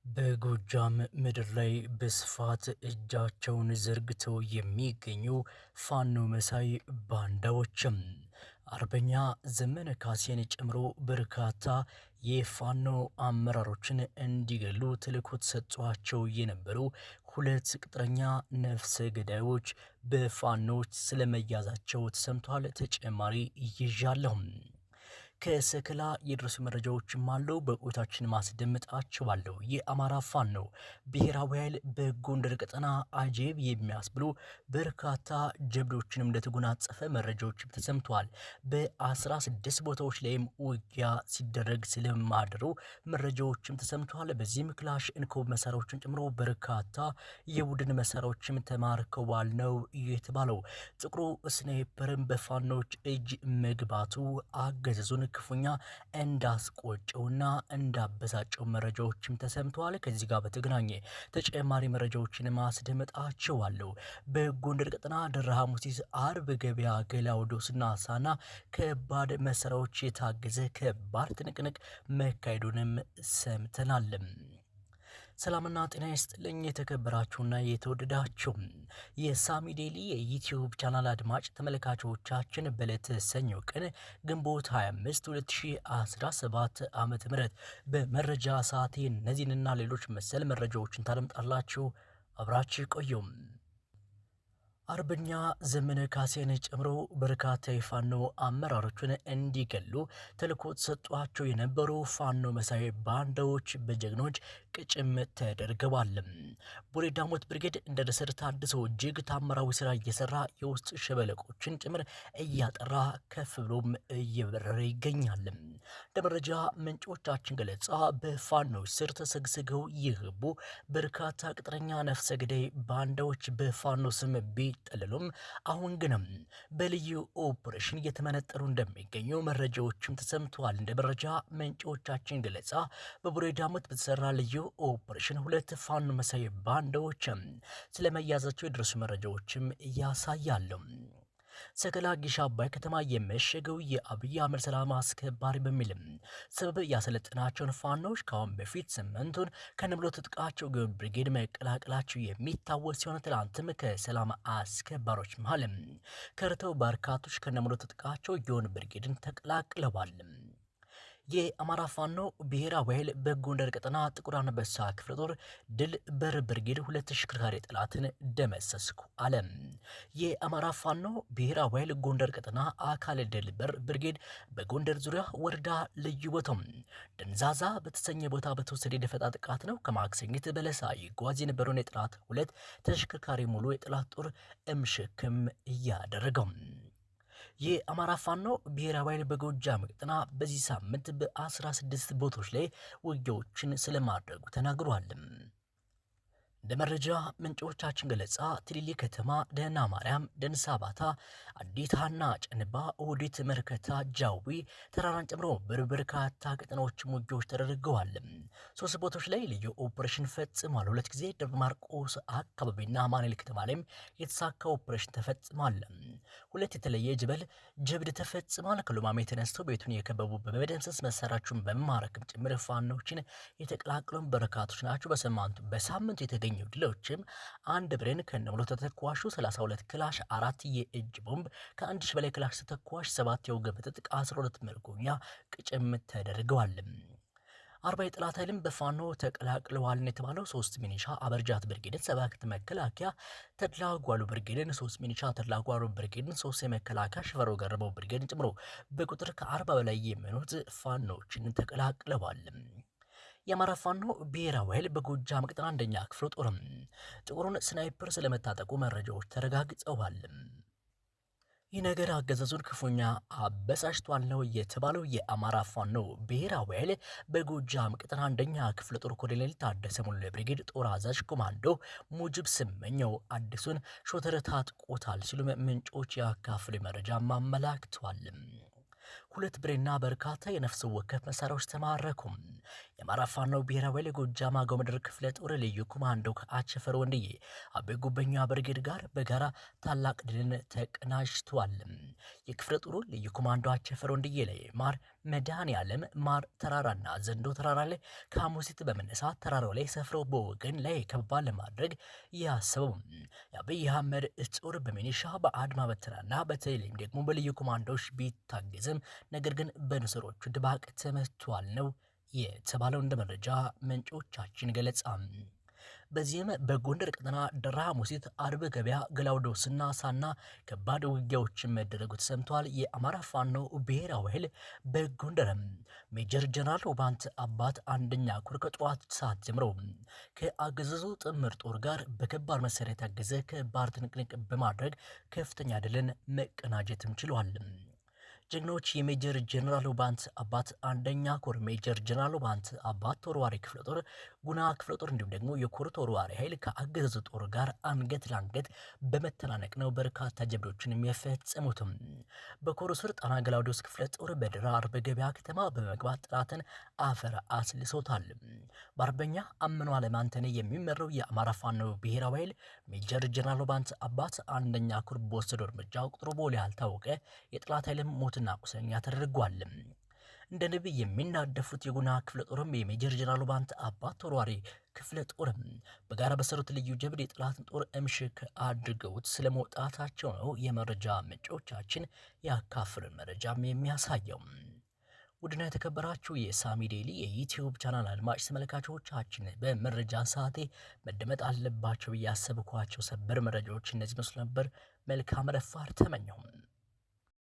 በጎጃም ምድር ላይ በስፋት እጃቸውን ዘርግተው የሚገኙ ፋኖ መሳይ ባንዳዎችም አርበኛ ዘመነ ካሴን ጨምሮ በርካታ የፋኖ አመራሮችን እንዲገሉ ተልዕኮ ተሰጥቷቸው የነበሩ ሁለት ቅጥረኛ ነፍሰ ገዳዮች በፋኖች ስለመያዛቸው ተሰምቷል። ተጨማሪ ይዣለሁ። ከሰከላ የደረሱ መረጃዎችም አሉ። በቆይታችን ማስደምጣችኋለሁ። የአማራ ፋኖ ብሔራዊ ኃይል በጎንደር ቀጠና አጀብ የሚያስብሉ በርካታ ጀብዶችንም እንደተጎናጸፈ መረጃዎችም ተሰምተዋል። በ16 ቦታዎች ላይም ውጊያ ሲደረግ ስለማድሩ መረጃዎችም ተሰምተዋል። በዚህም ክላሽ እንኮብ መሳሪያዎችን ጨምሮ በርካታ የቡድን መሳሪያዎችም ተማርከዋል ነው የተባለው። ጥቁሩ ስናይፐርም በፋኖች እጅ መግባቱ አገዛዙን ክፉኛ እንዳስቆጨውና እንዳበሳጨው መረጃዎችም ተሰምተዋል። ከዚህ ጋር በተገናኘ ተጨማሪ መረጃዎችን ማስደምጣችኋለሁ። በጎንደር ቀጠና ደራ ሐሙሲት አርብ ገበያ ገላውዶስና ሳና ከባድ መሳሪያዎች የታገዘ ከባድ ትንቅንቅ መካሄዱንም ሰምተናል። ሰላምና ጤና ይስጥልኝ የተከበራችሁና የተወደዳችሁ የሳሚ ዴሊ የዩቲዩብ ቻናል አድማጭ ተመልካቾቻችን በዕለተ ሰኞ ቀን ግንቦት 25 2017 ዓ.ም በመረጃ ሰዓቴ እነዚህንና ሌሎች መሰል መረጃዎችን ታደምጣላችሁ። አብራችሁ ቆዩም። አርበኛ ዘመነ ካሴን ጨምሮ በርካታ የፋኖ አመራሮችን እንዲገሉ ተልዕኮ ተሰጧቸው የነበሩ ፋኖ መሳይ ባንዳዎች በጀግኖች ቅጭም ተደርገዋል። ቡሬ ዳሞት ብርጌድ እንደ ደሰር ታድሶ እጅግ ታምራዊ ስራ እየሰራ የውስጥ ሸበለቆችን ጭምር እያጠራ ከፍ ብሎም እየበረረ ይገኛል። ለመረጃ ምንጮቻችን ገለጻ በፋኖች ስር ተሰግስገው የገቡ በርካታ ቅጥረኛ ነፍሰ ገዳይ ባንዳዎች በፋኖ ስም ቢጠለሉም አሁን ግንም በልዩ ኦፕሬሽን እየተመነጠሩ እንደሚገኙ መረጃዎችም ተሰምተዋል። እንደ መረጃ ምንጮቻችን ገለጻ በቡሬ ዳሞት በተሰራ ልዩ ኦፕሬሽን ሁለት ፋኖ መሳይ ባንዳዎች ስለመያዛቸው የደረሱ መረጃዎችም ያሳያሉ። ሰከላ ጊሻ አባይ ከተማ የመሸገው የአብይ አህመድ ሰላም አስከባሪ በሚልም ሰበብ ያሰለጠናቸውን ፋኖች ከአሁን በፊት ስምንቱን ከነሙሉ ትጥቃቸው ግብር ብርጌድ መቀላቀላቸው የሚታወስ ሲሆን ትላንትም ከሰላም አስከባሪዎች መሃል ከርተው በርካቶች ከነሙሉ ትጥቃቸው የሆን ብርጌድን ተቀላቅለዋል። የአማራ ፋኖ ብሔራዊ ኃይል በጎንደር ቀጠና ጥቁር አንበሳ ክፍለ ጦር ድል በር ብርጌድ ሁለት ተሽከርካሪ ጠላትን ደመሰስኩ አለ። የአማራ ፋኖ ብሔራዊ ኃይል ጎንደር ቀጠና አካል ድል በር ብርጌድ በጎንደር ዙሪያ ወረዳ ልዩ ቦታው ደንዛዛ በተሰኘ ቦታ በተወሰደ የደፈጣ ጥቃት ነው ከማክሰኝት በለሳ ይጓዝ የነበረውን የጠላት ሁለት ተሽከርካሪ ሙሉ የጠላት ጦር እምሽክም እያደረገው። የአማራ ፋኖ ብሔራዊ ኃይል በጎጃም ቀጠና በዚህ ሳምንት በ16 ቦታዎች ላይ ውጊያዎችን ስለማድረጉ ተናግሯል። እንደ መረጃ ምንጮቻችን ገለጻ ትሊሊ ከተማ፣ ደህና ማርያም፣ ደንሳ ባታ፣ አዲት ሀና፣ ጨንባ፣ ኦዲት፣ መርከታ፣ ጃዊ ተራራን ጨምሮ በርካታ ቀጠናዎች ውጊያዎች ተደርገዋል። ሶስት ቦታዎች ላይ ልዩ ኦፕሬሽን ፈጽሟል። ሁለት ጊዜ ደብረ ማርቆስ አካባቢና ማኔል ከተማ ላይም የተሳካ ኦፕሬሽን ተፈጽሟል። ሁለት የተለየ ጀብድ ተፈጽሟል። ከሉማሜ ተነስተው ቤቱን የከበቡ በመደምሰስ መሳሪያቸውን በመማረክም ጭምር ፋኖችን የተቀላቀሉ በርካቶች ናቸው። በሳምንቱ የተገኙ ድሎችም አንድ ብሬን ከነሙሉ ተተኳሹ 32 ክላሽ፣ 4 የእጅ ቦምብ፣ ከ1000 በላይ ክላሽ ተተኳሽ፣ 7 የወገብ ትጥቅ፣ 12 ምርኮኛ ቅጭም ተደርገዋል። 40 የጠላት ኃይልም በፋኖ ተቀላቅለዋል የተባለው 3 ሚኒሻ አበርጃት ብርጌድን፣ 7 መከላከያ ተድላጓሉ ብርጌድን፣ 3 ሚኒሻ ተድላጓሉ ብርጌድን፣ 3 የመከላከያ ሽፈሮ ገረበው ብርጌድን ጨምሮ በቁጥር ከ40 በላይ የሚሆኑት ፋኖችን ተቀላቅለዋል። የአማራ ፋኖ ብሔራዊ ኃይል በጎጃም ቀጠና አንደኛ ክፍለ ጦርም ጥቁሩን ስናይፐር ስለመታጠቁ መረጃዎች ተረጋግጠዋል። ይህ ነገር አገዛዙን ክፉኛ አበሳጭቷል ነው የተባለው። የአማራ ፋኖ ብሔራዊ ኃይል በጎጃም ቀጠና አንደኛ ክፍለ ጦር ኮሎኔል ታደሰ ሙሉ ብርጌድ ጦር አዛዥ ኮማንዶ ሙጅብ ስመኘው አዲሱን ሾተር ታጥቆታል ሲሉ ምንጮች ያካፍሉ መረጃ ማመላክተዋል። 2 ብሬና በርካታ የነፍስ ወከፍ መሳሪያዎች ተማረኩ። የአማራ ፋኖ ብሔራዊ ኃይል ጎጃም አገው ምድር ክፍለ ጦር ልዩ ኮማንዶ ከአቸፈር ወንድዬ አቤ ጉበኛ ብርጌድ ጋር በጋራ ታላቅ ድልን ተቀናጅቷል። የክፍለ ጦሩ ልዩ ኮማንዶ አቸፈር ወንድዬ ላይ ማር መድኃኔዓለም ማር ተራራና ዘንዶ ተራራ ላይ ከሐሙሲት በመነሳት ተራራው ላይ ሰፍረው በወገን ላይ ከበባ ለማድረግ ያሰበው የአብይ አህመድ ጦር በሚኒሻ በአድማ በተናና በተለይም ደግሞ በልዩ ኮማንዶዎች ቢታገዝም ነገር ግን በንስሮቹ ድባቅ ተመቷል ነው የተባለው እንደ መረጃ ምንጮቻችን ገለጻ። በዚህም በጎንደር ቀጠና ደራ ሐሙሲት፣ አርብ ገበያ፣ ገላውዶስና ሳና ከባድ ውጊያዎችን መደረጉ ተሰምቷል። የአማራ ፋኖ ብሔራዊ ኃይል በጎንደርም ሜጀር ጀነራል ውባንት አባት አንደኛ ኮር ከጠዋት ሰዓት ጀምሮ ከአገዛዙ ጥምር ጦር ጋር በከባድ መሳሪያ የታገዘ ከባድ ትንቅንቅ በማድረግ ከፍተኛ ድልን መቀናጀትም ችሏል። ጀግኖች የሜጀር ጀነራል ውባንት አባት አንደኛ ኮር ሜጀር ጀነራል ውባንት አባት ተወርዋሪ ክፍለ ጦር ጉና ክፍለ ጦር እንዲሁም ደግሞ የኮር ተወርዋሪ ኃይል ከአገዛዙ ጦር ጋር አንገት ለአንገት በመተናነቅ ነው በርካታ ጀብዶችን የሚፈጽሙትም። በኮሩ ስር ጣና ገላውዲዮስ ክፍለ ጦር በደራ አርብ ገበያ ከተማ በመግባት ጥራትን አፈር አስልሶታል። በአርበኛ አምኗ አለማንተነ የሚመራው የአማራ ፋኖ ብሔራዊ ኃይል ሜጀር ጀነራል ውባንት አባት አንደኛ ኮር በወሰደው እርምጃ ቁጥሩ ቦሌ ያልታወቀ የጠላት ኃይልም ሞትና ቁስለኛ ተደርጓል። እንደ ነብይ የሚናደፉት የጉና ክፍለ ጦርም የሜጀር ጀነራል ውባንት አባት ተወርዋሪ ክፍለ ጦርም በጋራ በሰሩት ልዩ ጀብድ የጠላትን ጦር እምሽክ አድርገውት ስለመውጣታቸው ነው የመረጃ ምንጮቻችን ያካፍልን መረጃም የሚያሳየው። ውድና የተከበራችሁ የሳሚ ዴሊ የዩቲዩብ ቻናል አድማጭ ተመልካቾቻችን በመረጃ ሰዓቴ መደመጥ አለባቸው ብዬ ያሰብኳቸው ሰበር መረጃዎች እነዚህ መስሉ ነበር። መልካም ረፋድ ተመኘሁም።